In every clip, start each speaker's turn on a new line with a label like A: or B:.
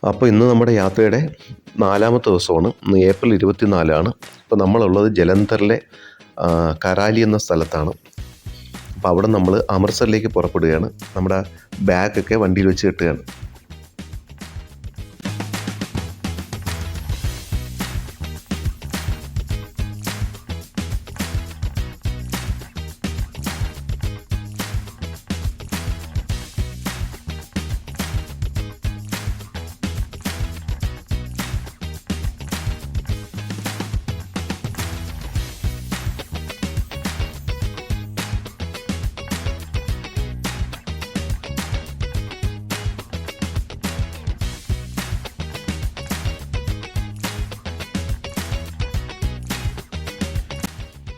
A: അപ്പോൾ ഇന്ന് നമ്മുടെ യാത്രയുടെ 4-ാമത്തെ ദിവസമാണ്. ഇന്ന് ഏപ്രിൽ 24 ഇപ്പോൾ നമ്മളുള്ളത് ജലന്ധറിലെ കരാലി എന്ന സ്ഥലത്താണ്. അപ്പോൾ അവിടെ നമ്മൾ അമൃത്സറിലേക്ക് പുറപ്പെടുകയാണ്. നമ്മുടെ ബാഗൊക്കെ വണ്ടിയിൽ വെച്ച് കെട്ടുകയാണ്.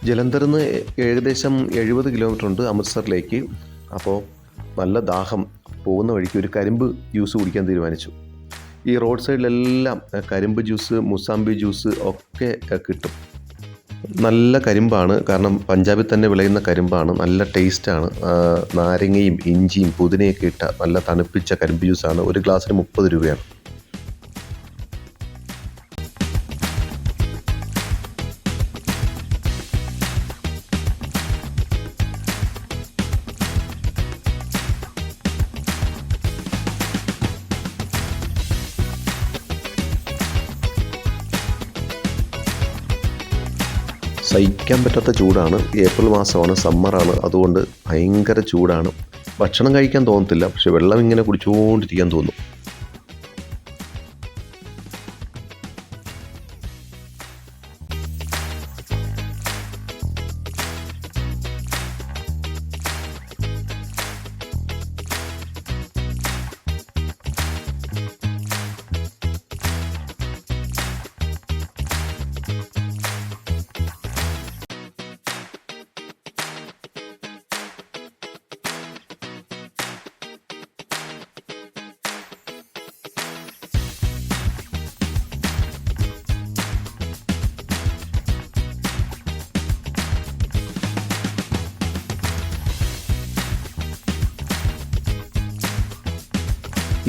A: ജലന്ധറിൽ നിന്ന് ഏകദേശം 70 കിലോമീറ്റർ ഉണ്ട് അമൃത്സറിലേക്ക്. അപ്പോൾ നല്ല ദാഹം, പോകുന്ന വഴിക്ക് ഒരു കരിമ്പ് ജ്യൂസ് കുടിക്കാൻ തീരുമാനിച്ചു. ഈ റോഡ് സൈഡിലെല്ലാം കരിമ്പ് ജ്യൂസ്, മുസാമ്പി ജ്യൂസ് ഒക്കെ കിട്ടും. നല്ല കരിമ്പാണ്, കാരണം പഞ്ചാബിൽ തന്നെ വിളയുന്ന കരിമ്പാണ്. നല്ല ടേസ്റ്റാണ്. നാരങ്ങയും ഇഞ്ചിയും പുതിനയൊക്കെ ഇട്ട നല്ല തണുപ്പിച്ച കരിമ്പ് ജ്യൂസാണ്. ഒരു ഗ്ലാസ്സിന് 30 രൂപയാണ്. സഹിക്കാൻ പറ്റാത്ത ചൂടാണ്. ഏപ്രിൽ മാസമാണ്, സമ്മറാണ്. അതുകൊണ്ട് ഭയങ്കര ചൂടാണ്. ഭക്ഷണം കഴിക്കാൻ തോന്നത്തില്ല, പക്ഷെ വെള്ളം ഇങ്ങനെ കുടിച്ചുകൊണ്ടിരിക്കാൻ തോന്നും.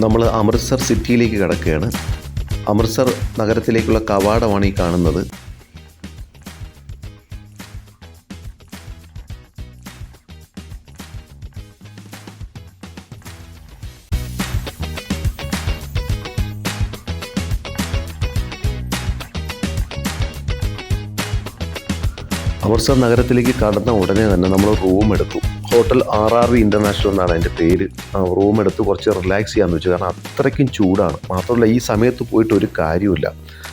A: നമ്മൾ അമൃത്സർ സിറ്റിയിലേക്ക് കടക്കുകയാണ്. അമൃത്സർ നഗരത്തിലേക്കുള്ള കവാടമാണ് ഈ കാണുന്നത്. അമൃത്സർ നഗരത്തിലേക്ക് കടന്ന ഉടനെ തന്നെ നമ്മൾ റൂം എടുത്തു. ഹോട്ടൽ RRV ഇൻ്റർനാഷണൽ എന്നാണ് അതിൻ്റെ പേര്. റൂം എടുത്ത് കുറച്ച് റിലാക്സ് ചെയ്യാമെന്ന് വെച്ചു, കാരണം അത്രയ്ക്കും ചൂടാണ്. മാത്രമല്ല ഈ സമയത്ത് പോയിട്ട് ഒരു കാര്യമില്ല.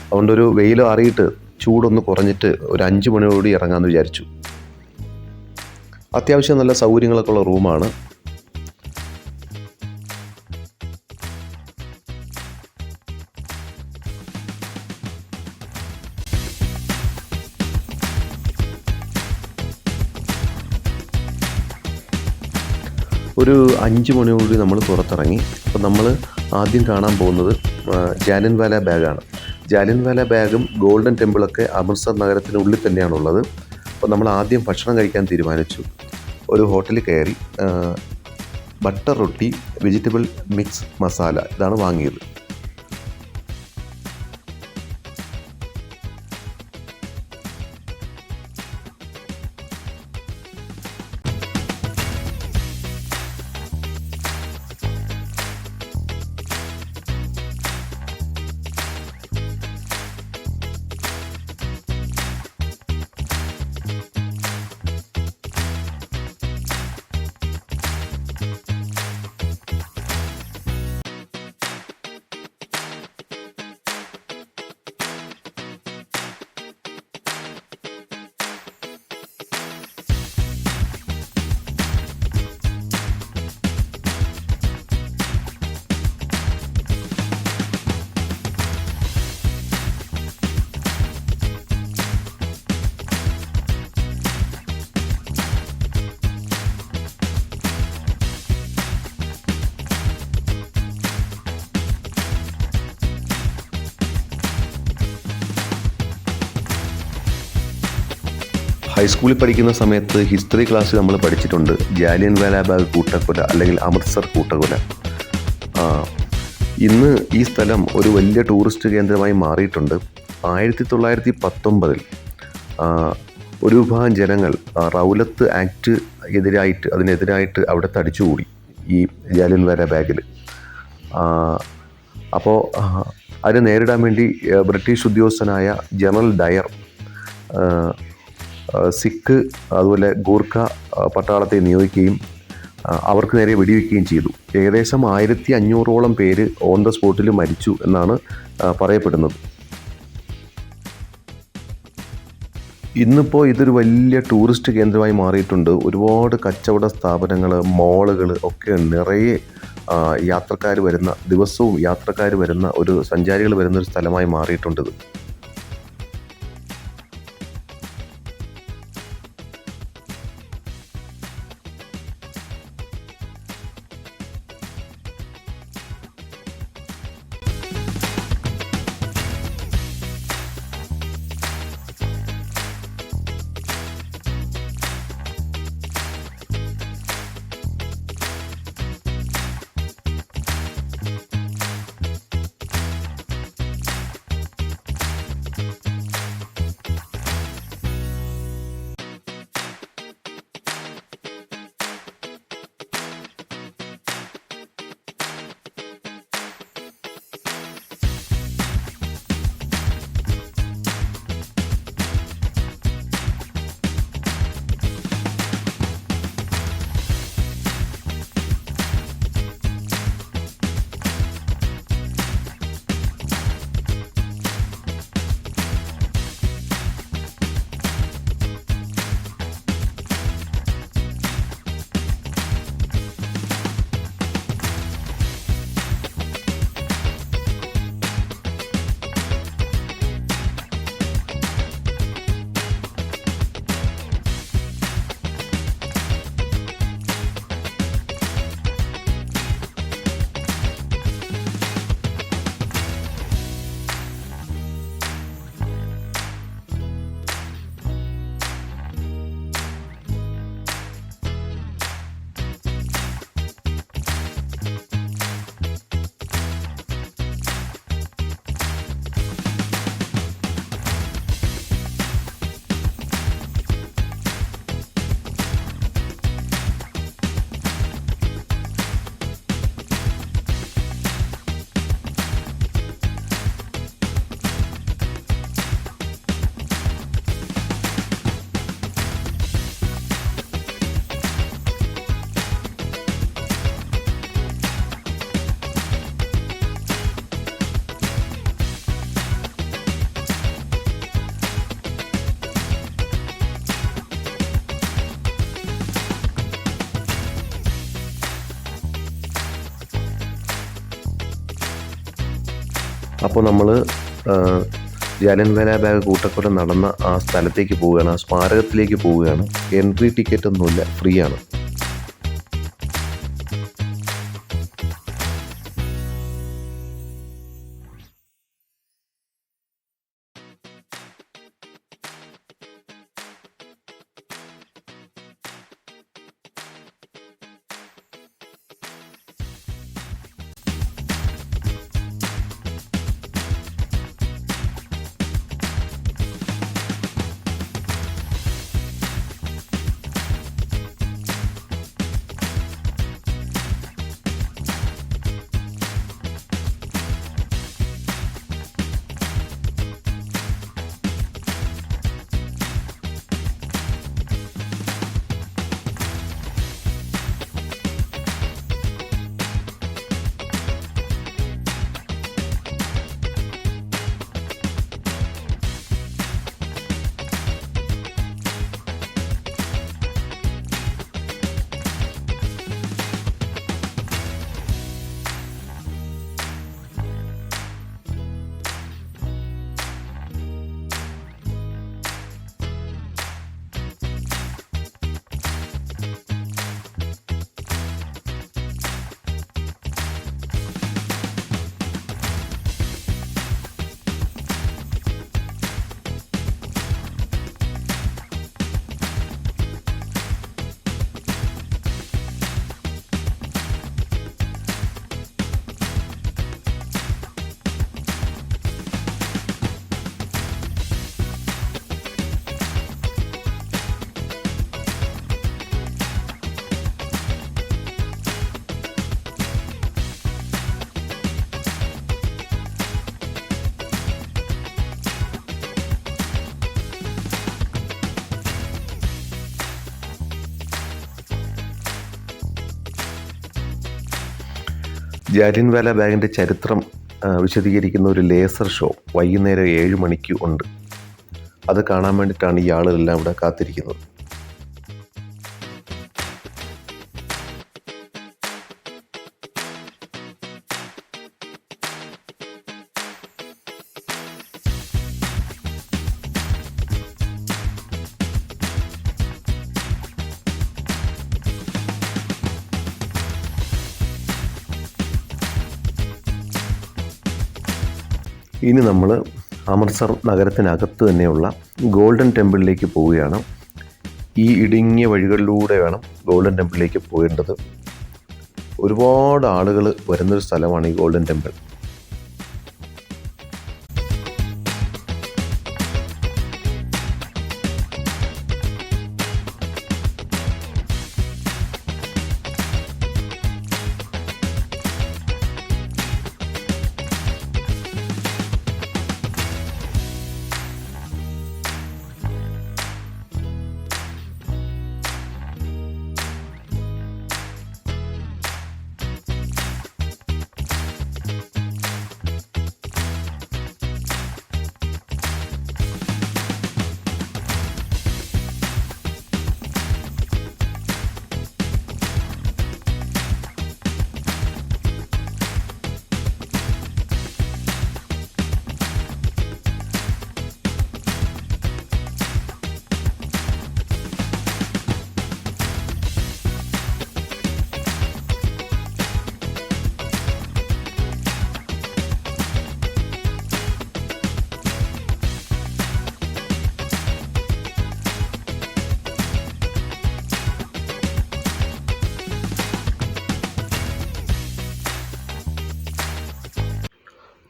A: അതുകൊണ്ടൊരു വെയിൽ അറിയിട്ട് ചൂടൊന്ന് കുറഞ്ഞിട്ട് ഒരു 5 മണിയോടുകൂടി ഇറങ്ങാമെന്ന് വിചാരിച്ചു. അത്യാവശ്യം നല്ല സൗകര്യങ്ങളൊക്കെ ഉള്ള റൂമാണ്. ഒരു 5 മണിയോടുകൂടി നമ്മൾ പുറത്തിറങ്ങി. അപ്പോൾ നമ്മൾ ആദ്യം കാണാൻ പോകുന്നത് ജാലിയൻവാല ബാഗാണ്. ജാലിയൻവാല ബാഗും ഗോൾഡൻ ടെമ്പിളൊക്കെ അമൃത്സർ നഗരത്തിനുള്ളിൽ തന്നെയാണുള്ളത്. അപ്പോൾ നമ്മൾ ആദ്യം ഭക്ഷണം കഴിക്കാൻ തീരുമാനിച്ചു. ഒരു ഹോട്ടലിൽ കയറി ബട്ടർ റൊട്ടി, വെജിറ്റബിൾ മിക്സ് മസാല ഇതാണ് വാങ്ങിയത്. ഹൈസ്കൂളിൽ പഠിക്കുന്ന സമയത്ത് ഹിസ്റ്ററി ക്ലാസ്സിൽ നമ്മൾ പഠിച്ചിട്ടുണ്ട് ജാലിയൻവാല ബാഗ് കൂട്ടക്കൊല അല്ലെങ്കിൽ അമൃത്സർ കൂട്ടക്കൊല. ഇന്ന് ഈ സ്ഥലം ഒരു വലിയ ടൂറിസ്റ്റ് കേന്ദ്രമായി മാറിയിട്ടുണ്ട്. 1919 ഒരു വിഭാഗം ജനങ്ങൾ റൗലത്ത് ആക്ട് അതിനെതിരായിട്ട് അവിടെ തടിച്ചുകൂടി ഈ ജാലിയൻവാല ബാഗിൽ. അപ്പോൾ അതിനെ നേരിടാൻ വേണ്ടി ബ്രിട്ടീഷ് ഉദ്യോഗസ്ഥനായ ജനറൽ ഡയർ സിഖ് അതുപോലെ ഗൂർഖ പട്ടാളത്തെ നിയോഗിക്കുകയും അവർക്ക് നേരെ വെടിവെക്കുകയും ചെയ്തു. ഏകദേശം 1500ഓളം പേര് ഓൺ ദ സ്പോട്ടിൽ മരിച്ചു എന്നാണ് പറയപ്പെടുന്നത്. ഇന്നിപ്പോൾ ഇതൊരു വലിയ ടൂറിസ്റ്റ് കേന്ദ്രമായി മാറിയിട്ടുണ്ട്. ഒരുപാട് കച്ചവട സ്ഥാപനങ്ങൾ, മോളുകൾ ഒക്കെ നിറയെ യാത്രക്കാർ വരുന്ന, ദിവസവും യാത്രക്കാർ വരുന്ന, സഞ്ചാരികൾ വരുന്ന ഒരു സ്ഥലമായി മാറിയിട്ടുണ്ട് ഇത്. അപ്പോൾ നമ്മൾ ജാലിയൻവാല ബാഗ് കൂട്ടക്കൊല നടന്ന ആ സ്ഥലത്തേക്ക് പോവുകയാണ്, ആ സ്മാരകത്തിലേക്ക് പോവുകയാണ്. എൻട്രി ടിക്കറ്റ് ഒന്നുമില്ല, ഫ്രീ ആണ്. ജാലിയൻവാല ബാഗിൻ്റെ ചരിത്രം വിശദീകരിക്കുന്ന ഒരു ലേസർ ഷോ വൈകുന്നേരം 7 മണിക്ക് ഉണ്ട്. അത് കാണാൻ വേണ്ടിയിട്ടാണ് ഈ ആളുകളെല്ലാം ഇവിടെ കാത്തിരിക്കുന്നത്. ഇനി നമ്മൾ അമൃത്സർ നഗരത്തിനകത്ത് തന്നെയുള്ള ഗോൾഡൻ ടെമ്പിളിലേക്ക് പോവുകയാണ്. ഈ ഇടുങ്ങിയ വഴികളിലൂടെ വേണം ഗോൾഡൻ ടെമ്പിളിലേക്ക് പോകേണ്ടത്. ഒരുപാട് ആളുകൾ വരുന്നൊരു സ്ഥലമാണ് ഈ ഗോൾഡൻ ടെമ്പിൾ.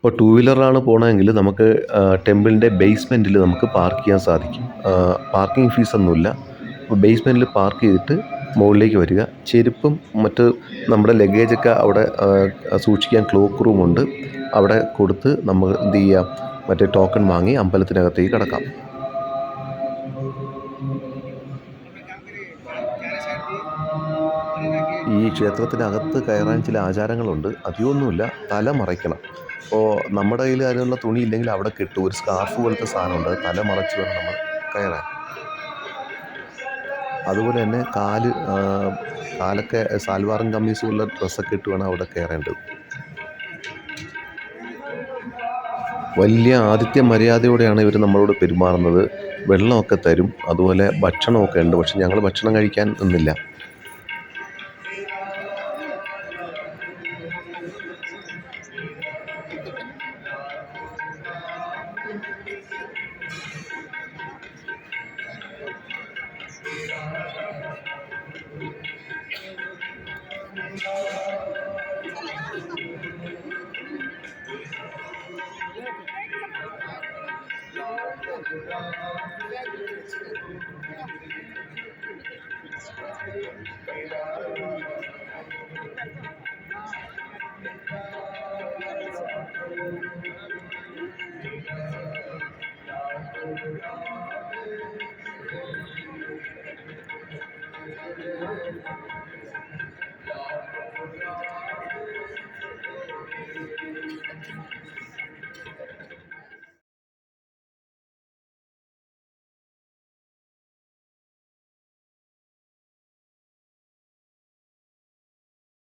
A: ഇപ്പോൾ 2 വീലറാണ് പോകണമെങ്കിൽ നമുക്ക് ടെമ്പിളിൻ്റെ ബേസ്മെൻറ്റിൽ നമുക്ക് പാർക്ക് ചെയ്യാൻ സാധിക്കും. പാർക്കിംഗ് ഫീസൊന്നുമില്ല. ബേസ്മെൻറ്റിൽ പാർക്ക് ചെയ്തിട്ട് മുകളിലേക്ക് വരിക. ചെരുപ്പും മറ്റ് നമ്മുടെ ലഗേജൊക്കെ അവിടെ സൂക്ഷിക്കാൻ ക്ലോക്ക് റൂമുണ്ട്. അവിടെ കൊടുത്ത് നമ്മൾ എന്ത് ചെയ്യുക, മറ്റേ ടോക്കൺ വാങ്ങി അമ്പലത്തിനകത്തേക്ക് കടക്കാം. ഈ ക്ഷേത്രത്തിനകത്ത് കയറാൻ ചില ആചാരങ്ങളുണ്ട്. അധികമൊന്നുമില്ല. തല മറയ്ക്കണം. അപ്പോൾ നമ്മുടെ കയ്യിൽ അതിനുള്ള തുണി ഇല്ലെങ്കിൽ അവിടെ കിട്ടും. ഒരു സ്കാർഫ് പോലത്തെ സാധനമുണ്ട്. അത് തല മറച്ച് വേണം നമ്മൾ കയറാൻ. അതുപോലെ തന്നെ കാലൊക്കെ സാൽവാറും കമ്മീസും ഉള്ള ഡ്രസ്സൊക്കെ ഇട്ട് വേണം അവിടെ കയറേണ്ടത്. വലിയ ആതിഥ്യ മര്യാദയോടെയാണ് ഇവർ നമ്മളോട് പെരുമാറുന്നത്. വെള്ളമൊക്കെ തരും. അതുപോലെ ഭക്ഷണമൊക്കെ ഉണ്ട്. പക്ഷെ ഞങ്ങൾ ഭക്ഷണം കഴിക്കാൻ നിന്നില്ല.